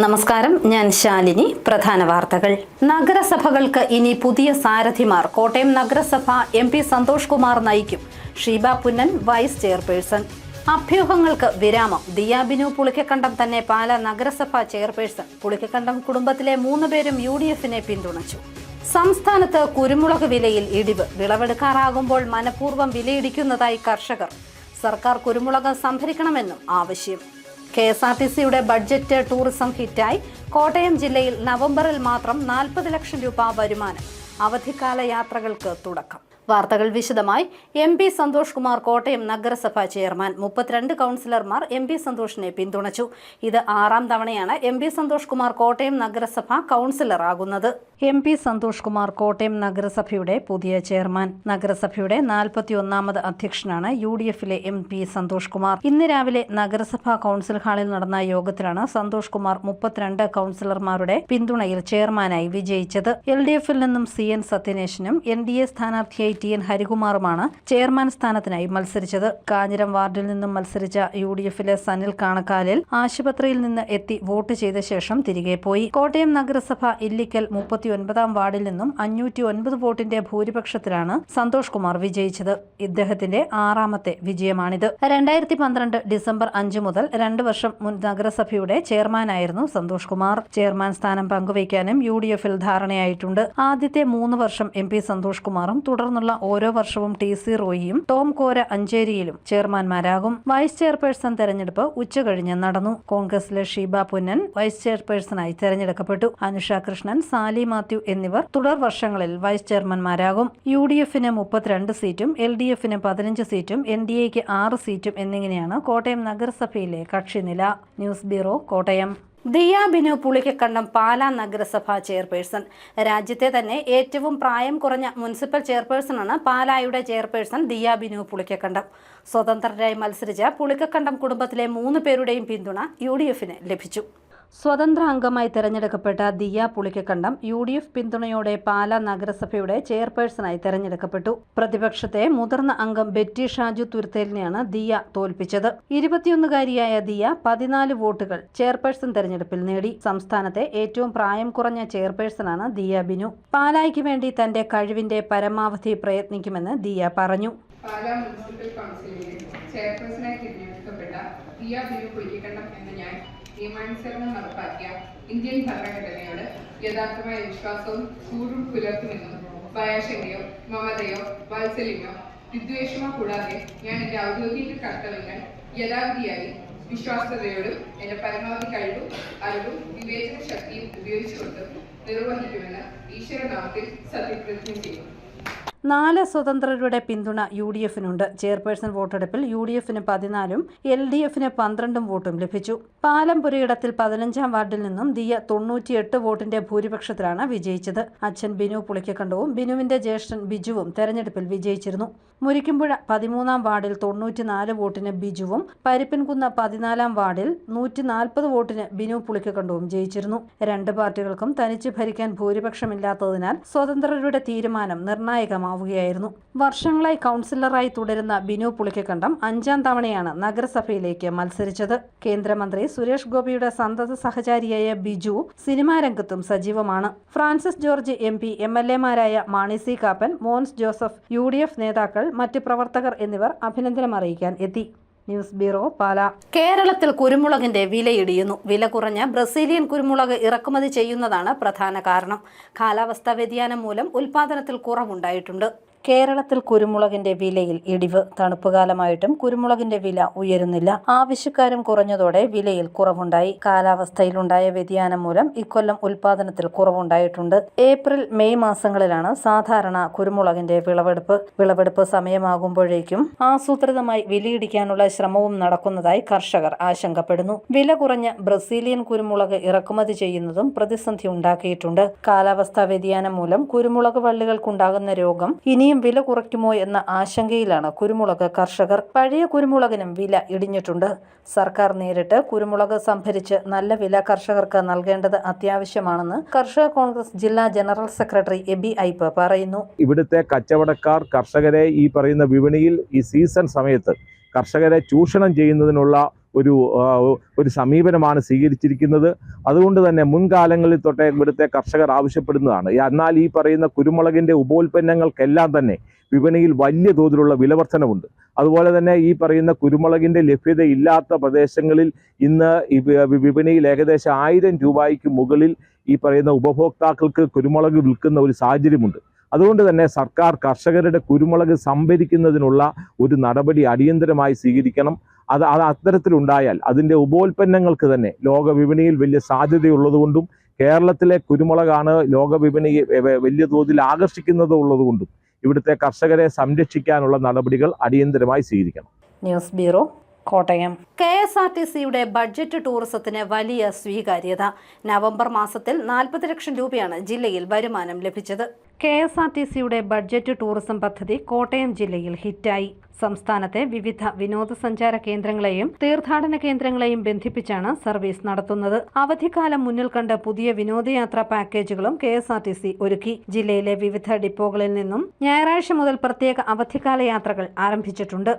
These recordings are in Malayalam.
നമസ്കാരം, ഞാൻ ശാലിനി. പ്രധാന വാർത്തകൾ. നഗരസഭകൾക്ക് ഇനി പുതിയ സാരഥിമാർ. കോട്ടയം നഗരസഭ MP സന്തോഷ് കുമാർ നയിക്കും. Sheeba Punnan vice chairperson. അഭ്യൂഹങ്ങൾക്ക് വിരാമം. ദിയ ബിനു പുളിക്കക്കണ്ടം തന്നെ പാലാ നഗരസഭ ചെയർപേഴ്സൺ. പുളിക്കക്കണ്ടം കുടുംബത്തിലെ 3 പേരും UDF-നെ പിന്തുണച്ചു. സംസ്ഥാനത്ത് കുരുമുളക് വിലയിൽ ഇടിവ്. വിളവെടുക്കാറാകുമ്പോൾ മനഃപൂർവ്വം വിലയിടിക്കുന്നതായി കർഷകർ. സർക്കാർ കുരുമുളക് സംഭരിക്കണമെന്നും ആവശ്യം. KSRTC-യുടെ ബഡ്ജറ്റ് ടൂറിസം ഹിറ്റായി. കോട്ടയം ജില്ലയിൽ നവംബറിൽ മാത്രം 40 ലക്ഷം രൂപ വരുമാനം. അവധിക്കാല യാത്രകൾക്ക് തുടക്കം. വാർത്തകൾ വിശദമായി. MP സന്തോഷ് കുമാർ കോട്ടയം നഗരസഭ ചെയർമാൻ. 32 കൗൺസിലർമാർ MP സന്തോഷിനെ പിന്തുണച്ചു. ഇത് 6ാം തവണയാണ് MP സന്തോഷ് കുമാർ കോട്ടയം നഗരസഭ കൗൺസിലർ ആകുന്നത്. MP സന്തോഷ് കുമാർ കോട്ടയം നഗരസഭയുടെ പുതിയ ചെയർമാൻ. നഗരസഭയുടെ 41ാമത് അധ്യക്ഷനാണ് UDF-ലെ MP സന്തോഷ് കുമാർ. ഇന്ന് രാവിലെ നഗരസഭാ കൗൺസിൽ ഹാളിൽ നടന്ന യോഗത്തിലാണ് സന്തോഷ് കുമാർ 32 കൗൺസിലർമാരുടെ പിന്തുണയിൽ ചെയർമാനായി വിജയിച്ചത്. LDF-ൽ നിന്നും CN സത്യനേശനും NDA സ്ഥാനാർത്ഥിയായി TN ഹരികുമാറുമാണ് ചെയർമാൻ സ്ഥാനത്തിനായി മത്സരിച്ചത്. കാഞ്ഞിരം വാർഡിൽ നിന്നും മത്സരിച്ച UDF-ലെ സനിൽ കാണക്കാലിൽ ആശുപത്രിയിൽ നിന്ന് എത്തി വോട്ട് ചെയ്ത ശേഷം തിരികെ പോയി. കോട്ടയം നഗരസഭ ഇല്ലിക്കൽ 39ാം വാർഡിൽ നിന്നും 509 വോട്ടിന്റെ ഭൂരിപക്ഷത്തിലാണ് സന്തോഷ് കുമാർ വിജയിച്ചത്. ഇദ്ദേഹത്തിന്റെ 6ാമത്തെ വിജയമാണിത്. 2012 ഡിസംബർ 5 മുതൽ 2 വർഷം മുൻ നഗരസഭയുടെ ചെയർമാനായിരുന്നു സന്തോഷ് കുമാർ. ചെയർമാൻ സ്ഥാനം പങ്കുവയ്ക്കാനും UDF-ൽ ധാരണയായിട്ടുണ്ട്. ആദ്യത്തെ 3 വർഷം MP സന്തോഷ് കുമാറും തുടർന്നുള്ള ഓരോ വർഷവും TC റോയിയും ടോം കോര അഞ്ചേരിയിലും ചെയർമാൻമാരാകും. വൈസ് ചെയർപേഴ്സൺ തെരഞ്ഞെടുപ്പ് ഉച്ചകഴിഞ്ഞ് നടന്നു. കോൺഗ്രസിലെ ഷീബ പുന്നൻ വൈസ് ചെയർപേഴ്സണായി തെരഞ്ഞെടുക്കപ്പെട്ടു. അനുഷ കൃഷ്ണൻ, സാലി മാത്യു എന്നിവർ തുടർ വർഷങ്ങളിൽ വൈസ് ചെയർമാൻമാരാകും. UDF-ന് 32 സീറ്റും LDF-ന് 15 സീറ്റും NDA-ക്ക് 6 സീറ്റും എന്നിങ്ങനെയാണ് കോട്ടയം നഗരസഭയിലെ കക്ഷിനില. News bureau, Kottayam. ദിയ ബിനു പുളിക്കക്കണ്ടം പാലാ നഗരസഭ ചെയർപേഴ്സൺ. രാജ്യത്തെ തന്നെ ഏറ്റവും പ്രായം കുറഞ്ഞ മുനിസിപ്പൽ ചെയർപേഴ്സണാണ് പാലായുടെ ചെയർപേഴ്സൺ ദിയ ബിനു പുളിക്കക്കണ്ടം. സ്വതന്ത്രരായി മത്സരിച്ച പുളിക്കക്കണ്ടം കുടുംബത്തിലെ 3 പേരുടെയും പിന്തുണ UDF-ന് ലഭിച്ചു. സ്വതന്ത്ര അംഗമായി തെരഞ്ഞെടുക്കപ്പെട്ട ദിയ പുളിക്കക്കണ്ടം UDF പിന്തുണയോടെ പാലാ നഗരസഭയുടെ ചെയർപേഴ്സണായി തെരഞ്ഞെടുക്കപ്പെട്ടു. പ്രതിപക്ഷത്തെ മുതിർന്ന അംഗം ബെറ്റി ഷാജു തുരുത്തേലിനെയാണ് ദിയ തോൽപ്പിച്ചത്. 21-കാരിയായ ദിയ 14 വോട്ടുകൾ ചെയർപേഴ്സൺ തെരഞ്ഞെടുപ്പിൽ നേടി. സംസ്ഥാനത്തെ ഏറ്റവും പ്രായം കുറഞ്ഞ ചെയർപേഴ്സണാണ് ദിയ ബിനു. പാലായ്ക്ക് വേണ്ടി തന്റെ കഴിവിന്റെ പരമാവധി പ്രയത്നിക്കുമെന്ന് ദിയ പറഞ്ഞു. പാലാ മുനിസിപ്പൽ കൗൺസിലിലെ ചെയർപേഴ്സണായി തിരഞ്ഞെടുക്കപ്പെട്ട ദിയ ബിനു പുളിക്കക്കണ്ടം എന്ന ഞാൻ നിയമാനുസരണം നടപ്പാക്കിയ ഇന്ത്യൻ ഭരണഘടനയോട് യഥാർത്ഥമായ വിശ്വാസവും ചൂടും പുലർത്തുമെന്നും ഭയാശങ്കയോ മമതയോ വാത്സല്യമോ വിദ്വേഷമോ കൂടാതെ ഞാൻ എൻ്റെ ഔദ്യോഗിക കർത്തവ്യങ്ങൾ യഥാവിധിയായി വിശ്വാസ്യതയോടും എൻ്റെ പരമാവധി കഴിവും അറിവും വിവേചന ശക്തിയും ഉപയോഗിച്ചുകൊണ്ട് നിർവഹിക്കുമെന്ന് ഈശ്വരനാമത്തിൽ സത്യപ്രതിജ്ഞ ചെയ്യും. 4 സ്വതന്ത്രരുടെ പിന്തുണ UDF-നുണ്ട്. ചെയർപേഴ്സൺ വോട്ടെടുപ്പിൽ UDF-ന് 14ഉം LDF-ന് 12 വോട്ടും ലഭിച്ചു. പാലം പുരയിടത്തിൽ 15ാം വാർഡിൽ നിന്നും ദിയ 98 വോട്ടിന്റെ ഭൂരിപക്ഷത്തിലാണ് വിജയിച്ചത്. അച്ഛൻ ബിനു പുളിക്കക്കണ്ടവും ബിനുവിന്റെ ജ്യേഷ്ഠൻ ബിജുവും തെരഞ്ഞെടുപ്പിൽ വിജയിച്ചിരുന്നു. മുരിക്കുമ്പുഴ 13ാം വാർഡിൽ 94 വോട്ടിന് ബിജുവും പരിപ്പിൻകുന്ന് 14ാം വാർഡിൽ 140 വോട്ടിന് ബിനു പുളിക്കക്കണ്ടവും ജയിച്ചിരുന്നു. 2 പാർട്ടികൾക്കും തനിച്ച് ഭരിക്കാൻ ഭൂരിപക്ഷമില്ലാത്തതിനാൽ സ്വതന്ത്രരുടെ തീരുമാനം നിർണായകമാവുകയായിരുന്നു. വർഷങ്ങളായി കൗൺസിലറായി തുടരുന്ന ബിനു പുളിക്കക്കണ്ടം 5ാം തവണയാണ് നഗരസഭയിലേക്ക് മത്സരിച്ചത്. കേന്ദ്രമന്ത്രി സുരേഷ് ഗോപിയുടെ സന്തത സഹചാരിയായ ബിജു സിനിമാ രംഗത്തും സജീവമാണ്. ഫ്രാൻസിസ് ജോർജ് MP, MLA-മാരായ മാണി C. കാപ്പൻ, മോൻസ് ജോസഫ്, UDF നേതാക്കൾ, മറ്റ് പ്രവർത്തകർ എന്നിവർ അഭിനന്ദനം അറിയിക്കാൻ എത്തി. News bureau, Pala. കേരളത്തിൽ കുരുമുളകിന്റെ വിലയിടിയുന്നു. വില കുറഞ്ഞ ബ്രസീലിയൻ കുരുമുളക് ഇറക്കുമതി ചെയ്യുന്നതാണ് പ്രധാന കാരണം. കാലാവസ്ഥാ വ്യതിയാനം മൂലം ഉൽപാദനത്തിൽ കുറവുണ്ടായിട്ടുണ്ട്. കേരളത്തിൽ കുരുമുളകിന്റെ വിലയിൽ ഇടിവ്. തണുപ്പുകാലമായിട്ടും കുരുമുളകിന്റെ വില ഉയരുന്നില്ല. ആവശ്യക്കാരും കുറഞ്ഞതോടെ വിലയിൽ കുറവുണ്ടായി. കാലാവസ്ഥയിലുണ്ടായ വ്യതിയാനം മൂലം ഇക്കൊല്ലം ഉൽപാദനത്തിൽ കുറവുണ്ടായിട്ടുണ്ട്. ഏപ്രിൽ മെയ് മാസങ്ങളിലാണ് സാധാരണ കുരുമുളകിന്റെ വിളവെടുപ്പ് സമയമാകുമ്പോഴേക്കും ആസൂത്രിതമായി വിലയിടിക്കാനുള്ള ശ്രമവും നടക്കുന്നതായി കർഷകർ ആശങ്കപ്പെടുന്നു. വില കുറഞ്ഞ ബ്രസീലിയൻ കുരുമുളക് ഇറക്കുമതി ചെയ്യുന്നതും പ്രതിസന്ധി ഉണ്ടാക്കിയിട്ടുണ്ട്. കാലാവസ്ഥാ വ്യതിയാനം മൂലം കുരുമുളക് വള്ളികൾക്കുണ്ടാകുന്ന രോഗം ഇനിയും വില കുറയ്ക്കുമോ എന്ന ആശങ്കയിലാണ് കുരുമുളക് കർഷകർ. പഴയ കുരുമുളകിനും വില ഇടിഞ്ഞിട്ടുണ്ട്. സർക്കാർ നേരിട്ട് കുരുമുളക് സംഭരിച്ച് നല്ല വില കർഷകർക്ക് നൽകേണ്ടത് അത്യാവശ്യമാണെന്ന് കർഷക കോൺഗ്രസ് ജില്ലാ ജനറൽ സെക്രട്ടറി എബി ഐപ്പ് പറയുന്നു. ഇവിടുത്തെ കച്ചവടക്കാർ കർഷകരെ ഈ പറയുന്ന വിപണിയിൽ ഈ സീസൺ സമയത്ത് കർഷകരെ ചൂഷണം ചെയ്യുന്നതിനുള്ള ഒരു സമീപനമാണ് സ്വീകരിച്ചിരിക്കുന്നത്. അതുകൊണ്ട് തന്നെ മുൻകാലങ്ങളിൽ തൊട്ടേ ഇവിടുത്തെ കർഷകർ ആവശ്യപ്പെടുന്നതാണ്. എന്നാൽ ഈ പറയുന്ന കുരുമുളകിൻ്റെ ഉപോൽപ്പന്നങ്ങൾക്കെല്ലാം തന്നെ വിപണിയിൽ വലിയ തോതിലുള്ള വിലവർധനവുണ്ട്. അതുപോലെ തന്നെ ഈ പറയുന്ന കുരുമുളകിൻ്റെ ലഭ്യതയില്ലാത്ത പ്രദേശങ്ങളിൽ ഇന്ന് വിപണിയിൽ ഏകദേശം 1000 രൂപയ്ക്ക് മുകളിൽ ഈ പറയുന്ന ഉപഭോക്താക്കൾക്ക് കുരുമുളക് വിൽക്കുന്ന ഒരു സാഹചര്യമുണ്ട്. അതുകൊണ്ട് തന്നെ സർക്കാർ കർഷകരുടെ കുരുമുളക് സംഭരിക്കുന്നതിനുള്ള ഒരു നടപടി അടിയന്തരമായി സ്വീകരിക്കണം. അത് അത്തരത്തിലുണ്ടായാൽ അതിൻ്റെ ഉപോൽപ്പന്നങ്ങൾക്ക് തന്നെ ലോക വിപണിയിൽ വലിയ സാധ്യതയുള്ളതുകൊണ്ടും കേരളത്തിലെ കുരുമുളകാണ് ലോക വിപണിയെ വലിയ തോതിൽ ആകർഷിക്കുന്നതുള്ളതുകൊണ്ടും ഇവിടുത്തെ കർഷകരെ സംരക്ഷിക്കാനുള്ള നടപടികൾ അടിയന്തരമായി സ്വീകരിക്കണം. News bureau, Kottayam. KSRTCയുടെ ബഡ്ജറ്റ് ടൂറിസത്തിന് വലിയ സ്വീകാര്യത. നവംബർ മാസത്തിൽ 40 ലക്ഷം രൂപയാണ് ജില്ലയിൽ വരുമാനം ലഭിച്ചത്. KSRTCയുടെ ബഡ്ജറ്റ് ടൂറിസം പദ്ധതി കോട്ടയം ജില്ലയിൽ ഹിറ്റായി. സംസ്ഥാനത്തെ വിവിധ വിനോദസഞ്ചാര കേന്ദ്രങ്ങളെയും തീർത്ഥാടന കേന്ദ്രങ്ങളെയും ബന്ധിപ്പിച്ചാണ് സർവീസ് നടത്തുന്നത്. അവധിക്കാലം മുന്നിൽ കണ്ട് പുതിയ വിനോദയാത്രാ പാക്കേജുകളും KSRTC ഒരുക്കി. ജില്ലയിലെ വിവിധ ഡിപ്പോകളിൽ നിന്നും ഞായറാഴ്ച മുതൽ പ്രത്യേക അവധിക്കാല യാത്രകൾ ആരംഭിച്ചിട്ടുണ്ട്.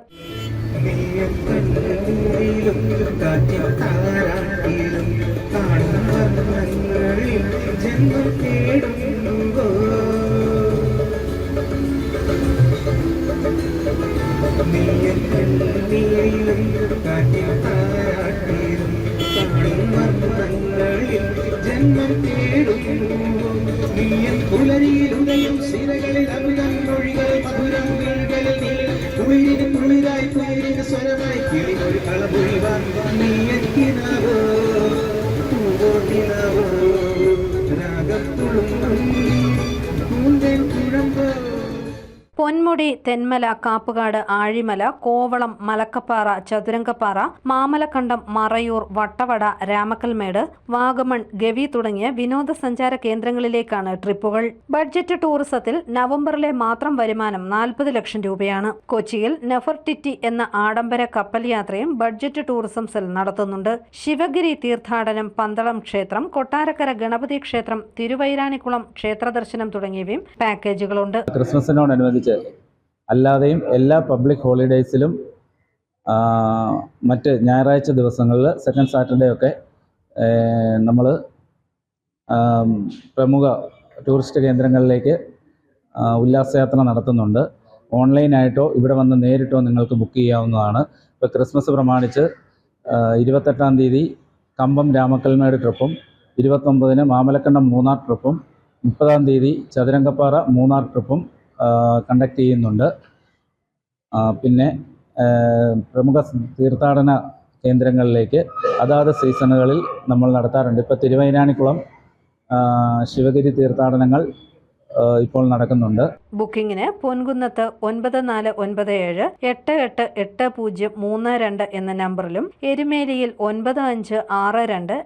പുലരിയിലുടയും സിരകളിൽ അമിതം മൊഴികൾ മധുരങ്ങളിൽ കുളിരിന് കുളിരായി കുളിരിന് സ്വരമായി കിളിമൊഴി കളമൊഴിവാൻ നീയക്കിനാവോ പൂവോട്ടിനാവോ രാഗത്തുളും പൂന്തൻ കുഴമ്പോ. പൊന്മുടി, തെന്മല, കാപ്പുകാട്, ആഴിമല, കോവളം, മലക്കപ്പാറ, ചതുരംഗപ്പാറ, മാമലക്കണ്ടം, മറയൂർ, വട്ടവട, രാമക്കൽമേട്, വാഗമൺ, ഗവി തുടങ്ങിയ വിനോദസഞ്ചാര കേന്ദ്രങ്ങളിലേക്കാണ് ട്രിപ്പുകൾ. ബഡ്ജറ്റ് ടൂറിസത്തിൽ നവംബറിലെ മാത്രം വരുമാനം 40 ലക്ഷം രൂപയാണ്. കൊച്ചിയിൽ നെഫർട്ടിറ്റി എന്ന ആഡംബര കപ്പൽ യാത്രയും ബഡ്ജറ്റ് ടൂറിസം സെൽ നടത്തുന്നുണ്ട്. ശിവഗിരി തീർത്ഥാടനം, പന്തളം ക്ഷേത്രം, കൊട്ടാരക്കര ഗണപതി ക്ഷേത്രം, തിരുവൈരാണിക്കുളം ക്ഷേത്ര ദർശനം തുടങ്ങിയവയും പാക്കേജുകളുണ്ട്. ക്രിസ്മസിനോടനുബന്ധിച്ച് അല്ലാതെയും എല്ലാ പബ്ലിക് ഹോളിഡേയ്സിലും മറ്റ് ഞായറാഴ്ച ദിവസങ്ങളിൽ സെക്കൻഡ് സാറ്റർഡേ ഒക്കെ നമ്മൾ പ്രമുഖ ടൂറിസ്റ്റ് കേന്ദ്രങ്ങളിലേക്ക് ഉല്ലാസയാത്ര നടത്തുന്നുണ്ട്. ഓൺലൈനായിട്ടോ ഇവിടെ വന്ന് നേരിട്ടോ നിങ്ങൾക്ക് ബുക്ക് ചെയ്യാവുന്നതാണ്. ഇപ്പോൾ ക്രിസ്മസ് പ്രമാണിച്ച് 28-ാം തീയതി കമ്പം രാമക്കൽമേട് ട്രിപ്പും 29-ന് മാമലക്കണ്ടം മൂന്നാർ ട്രിപ്പും 30-ാം തീയതി ചതുരംഗപ്പാറ മൂന്നാർ ട്രിപ്പും കണ്ടക്ട് ചെയ്യുന്നുണ്ട്. പിന്നെ പ്രമുഖ തീർത്ഥാടന കേന്ദ്രങ്ങളിലേക്ക് അതാത് സീസണുകളിൽ നമ്മൾ നടത്താറുണ്ട്. ഇപ്പോൾ തിരുവൈരാണിക്കുളം ശിവഗിരി തീർത്ഥാടനങ്ങൾ ഇപ്പോൾ നടക്കുന്നുണ്ട്. ബുക്കിംഗിന് പൊൻകുന്നത്ത് 9497 888032 എന്ന നമ്പറിലും എരുമേലിയിൽ 9562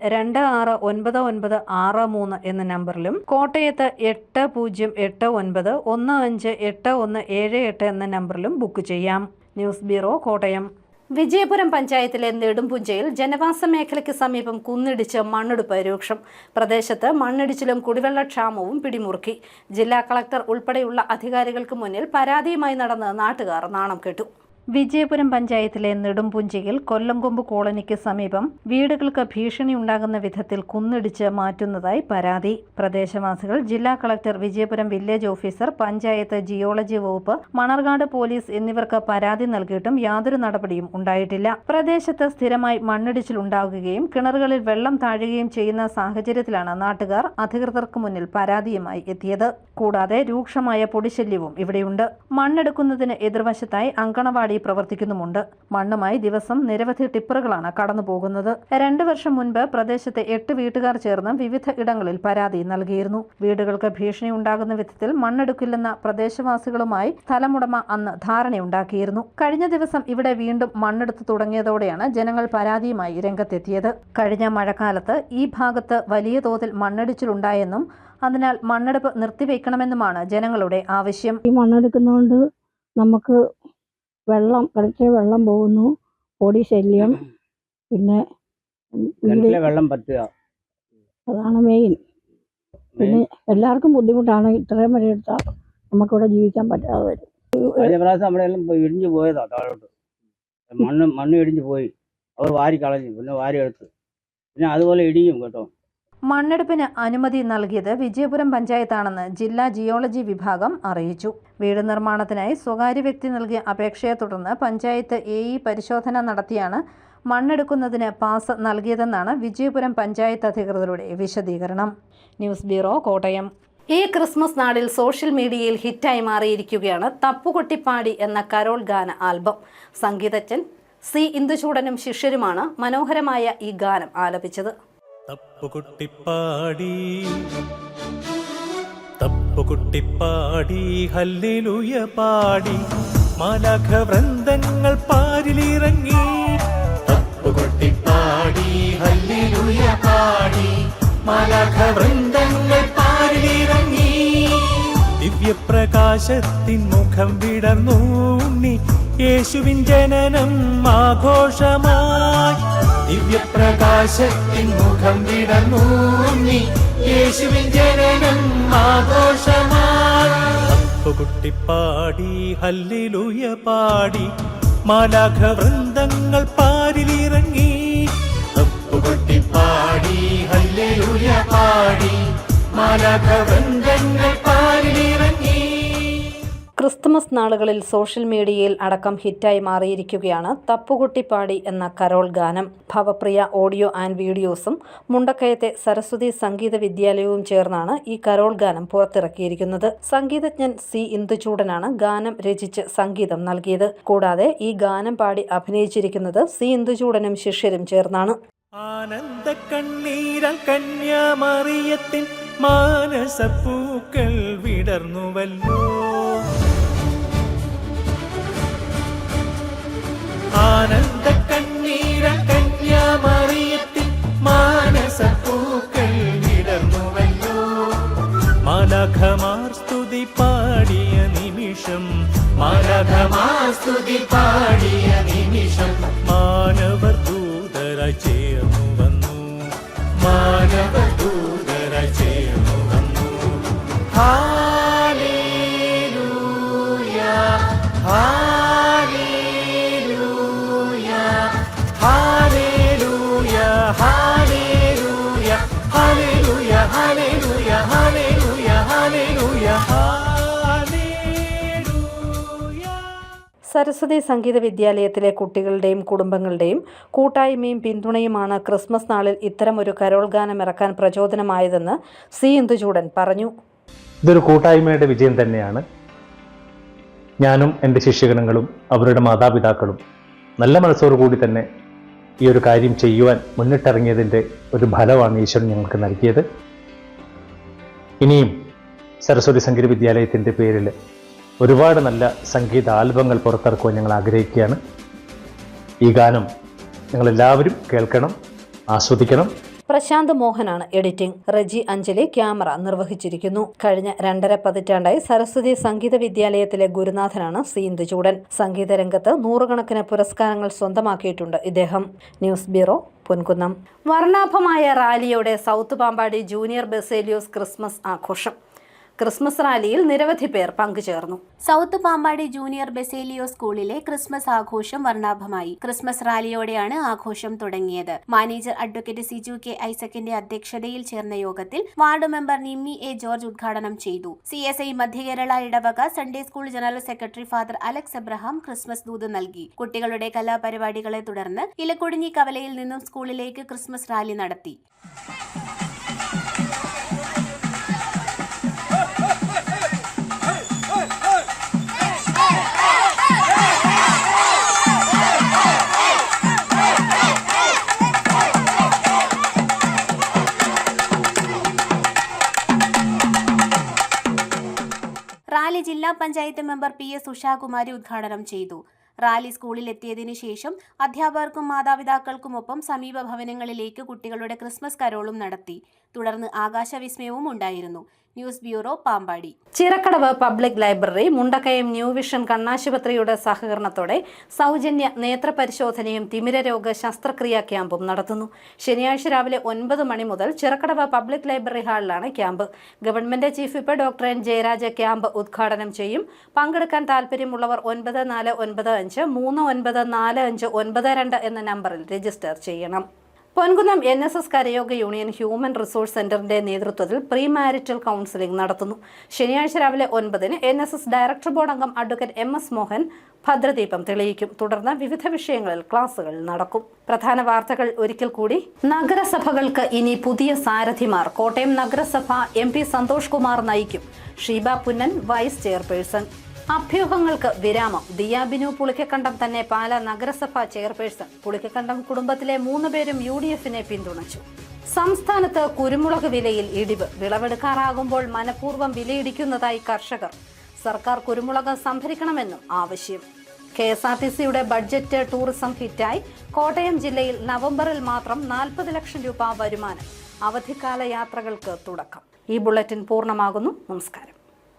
269963 എന്ന നമ്പറിലും കോട്ടയത്ത് 8089 158178 എന്ന നമ്പറിലും ബുക്ക് ചെയ്യാം. News bureau, Kottayam. വിജയപുരം പഞ്ചായത്തിലെ നെടുമ്പുഞ്ചയിൽ ജനവാസ മേഖലയ്ക്ക് സമീപം കുന്നിടിച്ച് മണ്ണെടുപ്പ് രൂക്ഷം. പ്രദേശത്ത് മണ്ണിടിച്ചിലും കുടിവെള്ളക്ഷാമവും പിടിമുറുക്കി. ജില്ലാ കളക്ടർ ഉൾപ്പെടെയുള്ള അധികാരികൾക്ക് മുന്നിൽ പരാതിയുമായി നടന്ന് നാട്ടുകാർ നാണം കെട്ടു. വിജയപുരം പഞ്ചായത്തിലെ നെടുമ്പുഞ്ചിയിൽ കൊല്ലംകൊമ്പ് കോളനിക്ക് സമീപം വീടുകൾക്ക് ഭീഷണിയുണ്ടാകുന്ന വിധത്തിൽ കുന്നിടിച്ച് മാറ്റുന്നതായി പരാതി. പ്രദേശവാസികൾ ജില്ലാ collector, Vijayapuram village officer, panchayat, geology വകുപ്പ്, മണർകാട് പോലീസ് എന്നിവർക്ക് പരാതി നൽകിയിട്ടും യാതൊരു നടപടിയും ഉണ്ടായിട്ടില്ല. പ്രദേശത്ത് സ്ഥിരമായി മണ്ണിടിച്ചിൽ ഉണ്ടാകുകയും കിണറുകളിൽ വെള്ളം താഴുകയും ചെയ്യുന്ന സാഹചര്യത്തിലാണ് നാട്ടുകാർ അധികൃതർക്ക് മുന്നിൽ പരാതിയുമായി എത്തിയത്. കൂടാതെ രൂക്ഷമായ പൊടിശല്യവും ഇവിടെയുണ്ട്. മണ്ണെടുക്കുന്നതിന് എതിർവശത്തായി അങ്കണവാടി പ്രവർത്തിക്കുന്നുമുണ്ട്. മണ്ണുമായി ദിവസം നിരവധി ടിപ്പറുകളാണ് കടന്നുപോകുന്നത്. 2 വർഷം മുൻപ് പ്രദേശത്തെ 8 വീട്ടുകാർ ചേർന്ന് വിവിധ ഇടങ്ങളിൽ പരാതി നൽകിയിരുന്നു. വീടുകൾക്ക് ഭീഷണി ഉണ്ടാകുന്ന വിധത്തിൽ മണ്ണെടുക്കില്ലെന്ന പ്രദേശവാസികളുമായി സ്ഥലമുടമ അന്ന് ധാരണയുണ്ടാക്കിയിരുന്നു. കഴിഞ്ഞ ദിവസം ഇവിടെ വീണ്ടും മണ്ണെടുത്തു തുടങ്ങിയതോടെയാണ് ജനങ്ങൾ പരാതിയുമായി രംഗത്തെത്തിയത്. കഴിഞ്ഞ മഴക്കാലത്ത് ഈ ഭാഗത്ത് വലിയ തോതിൽ മണ്ണിടിച്ചിലുണ്ടായെന്നും അതിനാൽ മണ്ണെടുപ്പ് നിർത്തിവെക്കണമെന്നുമാണ് ജനങ്ങളുടെ ആവശ്യം. ഈ മണ്ണെടുക്കുന്നതുകൊണ്ട് നമുക്ക് വെള്ളം പോകുന്നു, പൊടി ശല്യം, പിന്നെ വെള്ളം പറ്റുക, അതാണ് മെയിൻ. പിന്നെ എല്ലാവർക്കും ബുദ്ധിമുട്ടാണ്. ഇത്രയും വരെ എടുത്താൽ നമുക്കിവിടെ ജീവിക്കാൻ പറ്റാതെ വരും. കഴിഞ്ഞ പ്രാവശ്യം നമ്മളെല്ലാം ഇടിഞ്ഞു പോയതാ താഴോട്ട്. മണ്ണ് ഇടിഞ്ഞു പോയി. അവർ വാരി കളഞ്ഞു, പിന്നെ വാരി എടുത്ത്. പിന്നെ അതുപോലെ ഇടിയും കേട്ടോ. മണ്ണെടുപ്പിന് അനുമതി നൽകിയത് വിജയപുരം പഞ്ചായത്താണെന്ന് ജില്ലാ ജിയോളജി വിഭാഗം അറിയിച്ചു. വീട് നിർമ്മാണത്തിനായി സ്വകാര്യ വ്യക്തി നൽകിയ അപേക്ഷയെ തുടർന്ന് പഞ്ചായത്ത് AE പരിശോധന നടത്തിയാണ് മണ്ണെടുക്കുന്നതിന് പാസ് നൽകിയതെന്നാണ് വിജയപുരം പഞ്ചായത്ത് അധികൃതരുടെ വിശദീകരണം. News bureau, Kottayam. ഈ ക്രിസ്മസ് നാളിൽ സോഷ്യൽ മീഡിയയിൽ ഹിറ്റായി മാറിയിരിക്കുകയാണ് തപ്പുകൊട്ടിപ്പാടി എന്ന കരോൾ ഗാന ആൽബം. സംഗീതജ്ഞൻ C. ഇന്ദുചൂടനും ശിഷ്യരുമാണ് മനോഹരമായ ഈ ഗാനം ആലപിച്ചത്. തപ്പുകുട്ടിപ്പാടി തപ്പുകുട്ടിപ്പാടി ഹല്ലേലൂയ പാടി മാലാഖ വൃന്ദങ്ങൾ പാരിലിറങ്ങി. തപ്പുകുട്ടിപ്പാടി ഹല്ലേലൂയ പാടി മാലാഖ വൃന്ദങ്ങൾ പാരിലിറങ്ങി. ദിവ്യപ്രകാശത്തിൻ മുഖം വിടർന്നു ഉണ്ണി യേശുവിൻ ജനനം ആഘോഷമായി. ദിവ്യപ്രകാശത്തിൻ മുഖം വിടർന്നു ഉണ്ണി യേശുവിൻ ജനനം ആഘോഷമായി. തപ്പുകുട്ടിപ്പാടി ഹല്ലേലൂയ പാടി മാലാഖ വൃന്ദങ്ങൾ പാരിലിറങ്ങി. തപ്പുകുട്ടിപ്പാടി ഹല്ലേലൂയ പാടി മാലാഖ വൃന്ദങ്ങൾ പാരിലിറങ്ങി. ക്രിസ്തുമസ് നാളുകളിൽ സോഷ്യൽ മീഡിയയിൽ അടക്കം ഹിറ്റായി മാറിയിരിക്കുകയാണ് തപ്പുകുട്ടിപ്പാടി എന്ന കരോൾ ഗാനം. ഭവപ്രിയ ഓഡിയോ ആൻഡ് വീഡിയോസും മുണ്ടക്കയത്തെ സരസ്വതി സംഗീത വിദ്യാലയവും ചേർന്നാണ് ഈ കരോൾ ഗാനം പുറത്തിറക്കിയിരിക്കുന്നത്. സംഗീതജ്ഞൻ C. ഇന്ദുചൂടനാണ് ഗാനം രചിച്ച് സംഗീതം നൽകിയത്. കൂടാതെ ഈ ഗാനം പാടി അഭിനയിച്ചിരിക്കുന്നത് C. ഇന്ദുചൂടനും ശിഷ്യരും ചേർന്നാണ്. ആനന്ദ കണ്ണീരാൽ കന്യാമറിയത്തിൻ മാനസപ്പൂക്കൾ വിടർന്നുവല്ലോ. ആനന്ദ കണ്ണീരാൽ കന്യാമറിയത്തിൻ മാനസപ്പൂക്കൾ വിടർന്നുവല്ലോ. മാലാഖമാർ സ്തുതി പാടിയ നിമിഷം, മാലാഖമാർ സ്തുതി പാടിയ നിമിഷം മാനവർ ദൂതരായി ചേർന്നു വന്നു, മാനവർ ദൂതരായി ചേർന്നു വന്നു. Hallelujah hallelujah hallelujah hallelujah hallelujah hallelujah hallelujah hallelujah hallelujah. Saraswathi സംഗീത വിദ്യാലയത്തിലെ കുട്ടികളുടെയും കുടുംബങ്ങളുടെയും കൂട്ടായ്മയും പിന്തുണയുമാണ് ക്രിസ്മസ് നാളിൽ ഇത്തരമൊരു കരോൾ ഗാനം ഇറക്കാൻ പ്രചോദനമായതെന്ന് C. ഇന്ദുചൂടൻ പറഞ്ഞു. ഇതൊരു കൂട്ടായ്മയുടെ വിജയം തന്നെയാണ്. ഞാനും എൻ്റെ ശിഷ്യഗണങ്ങളും അവരുടെ മാതാപിതാക്കളും നല്ല മനസ്സോടുകൂടി തന്നെ ഈ ഒരു കാര്യം ചെയ്യുവാൻ മുന്നിട്ടിറങ്ങിയതിൻ്റെ ഒരു ഫലമാണ് ഈശ്വരൻ ഞങ്ങൾക്ക് നൽകിയത്. ഇനിയും സരസ്വതി സംഗീത വിദ്യാലയത്തിൻ്റെ പേരിൽ ഒരുപാട് നല്ല സംഗീത ആൽബങ്ങൾ പുറത്തിറക്കുവാൻ ഞങ്ങൾ ആഗ്രഹിക്കുകയാണ്. ഈ ഗാനം ഞങ്ങളെല്ലാവരും കേൾക്കണം, ആസ്വദിക്കണം. പ്രശാന്ത് മോഹനാണ് എഡിറ്റിംഗ്. റജി അഞ്ജലി ക്യാമറ നിർവഹിച്ചിരിക്കുന്നു. കഴിഞ്ഞ 2.5 പതിറ്റാണ്ടായി സരസ്വതി സംഗീത വിദ്യാലയത്തിലെ ഗുരുനാഥനാണ് C. ഇന്ദുചൂടൻ. സംഗീത രംഗത്ത് 100 കണക്കിന് പുരസ്കാരങ്ങൾ സ്വന്തമാക്കിയിട്ടുണ്ട് ഇദ്ദേഹം. News bureau, Ponkunnam. വർണ്ണാഭമായ റാലിയോടെ south Pampady junior Baselios Christmas ആഘോഷം. ക്രിസ്മസ് റാലിയിൽ നിരവധി പേർ പങ്കുചേർന്നു. സൗത്ത് പാമ്പാടി ജൂനിയർ ബസേലിയോസ് സ്കൂളിലെ ക്രിസ്മസ് ആഘോഷം വർണ്ണാഭമായി. ക്രിസ്മസ് റാലിയോടെയാണ് ആഘോഷം തുടങ്ങിയത്. Manager advocate Siju K. ഐസക്കിന്റെ അധ്യക്ഷതയിൽ ചേർന്ന യോഗത്തിൽ ward member Nimmi A. George ഉദ്ഘാടനം ചെയ്തു. CSI മധ്യകേരള ഇടവക Sunday school general secretary father Alex Abraham Christmas ദൂത് നൽകി. കുട്ടികളുടെ കലാപരിപാടികളെ തുടർന്ന് ഇലക്കൊടിഞ്ഞി കവലയിൽ നിന്നും സ്കൂളിലേക്ക് ക്രിസ്മസ് റാലി നടത്തി. റാലി ജില്ലാ പഞ്ചായത്ത് മെമ്പർ PS ഉഷാകുമാരി ഉദ്ഘാടനം ചെയ്തു. റാലി സ്കൂളിൽ എത്തിയതിനു ശേഷം അധ്യാപകർക്കും മാതാപിതാക്കൾക്കുമൊപ്പം സമീപ ഭവനങ്ങളിലേക്ക് കുട്ടികളുടെ ക്രിസ്മസ് കരോളും നടത്തി. തുടർന്ന് ആകാശവിസ്മയവും ഉണ്ടായിരുന്നു. News bureau, Pampady. Chirakkadavu public library, Mundakayam new vision കണ്ണാശുപത്രിയുടെ സഹകരണത്തോടെ സൗജന്യ നേത്രപരിശോധനയും തിമിരരോഗ ശസ്ത്രക്രിയാ ക്യാമ്പും നടത്തുന്നു. ശനിയാഴ്ച രാവിലെ 9 മണി മുതൽ ചിറക്കടവ് പബ്ലിക് ലൈബ്രറി ഹാളിലാണ് camp. Government chief whip doctor N Jayaraja camp ഉദ്ഘാടനം ചെയ്യും. പങ്കെടുക്കാൻ താൽപര്യമുള്ളവർ 9495394592 എന്ന നമ്പറിൽ രജിസ്റ്റർ ചെയ്യണം. പൊൻകുന്നം NSS കരയോഗ യൂണിയൻ ഹ്യൂമൻ റിസോഴ്സ് സെന്ററിന്റെ നേതൃത്വത്തിൽ പ്രീ മാരിറ്റൽ കൗൺസിലിംഗ് നടത്തുന്നു. ശനിയാഴ്ച രാവിലെ 9-ന് NSS ഡയറക്ടർ ബോർഡ് അംഗം അഡ്വക്കേറ്റ് MS മോഹൻ ഭദ്രദീപം തെളിയിക്കും. തുടർന്ന് വിവിധ വിഷയങ്ങളിൽ ക്ലാസുകൾ നടക്കും. പ്രധാന വാർത്തകൾ ഒരിക്കൽ കൂടി. നഗരസഭകൾക്ക് ഇനി പുതിയ സാരഥിമാർ. കോട്ടയം നഗരസഭ MP സന്തോഷ് കുമാർ നയിക്കും. Sheeba Punnan vice chairperson. അഭ്യൂഹങ്ങൾക്ക് വിരാമം. ദിയാബിനു പുളിക്കക്കണ്ടം തന്നെ പാല നഗരസഭാ ചെയർപേഴ്സൺ. പുളിക്കക്കണ്ടം കുടുംബത്തിലെ 3 പേരും UDF-നെ പിന്തുണച്ചു. സംസ്ഥാനത്ത് കുരുമുളക് വിലയിൽ ഇടിവ്. വിളവെടുക്കാറാകുമ്പോൾ മനഃപൂർവ്വം വിലയിടിക്കുന്നതായി കർഷകർ. സർക്കാർ കുരുമുളക് സംഭരിക്കണമെന്നും ആവശ്യം. KSRTC-യുടെ ബഡ്ജറ്റ് ടൂറിസം ഹിറ്റായി. കോട്ടയം ജില്ലയിൽ നവംബറിൽ മാത്രം 40 ലക്ഷം രൂപ വരുമാനം. അവധിക്കാല യാത്രകൾക്ക് തുടക്കം. ഈ ബുള്ളറ്റിൻ പൂർണ്ണമാകുന്നു. നമസ്കാരം.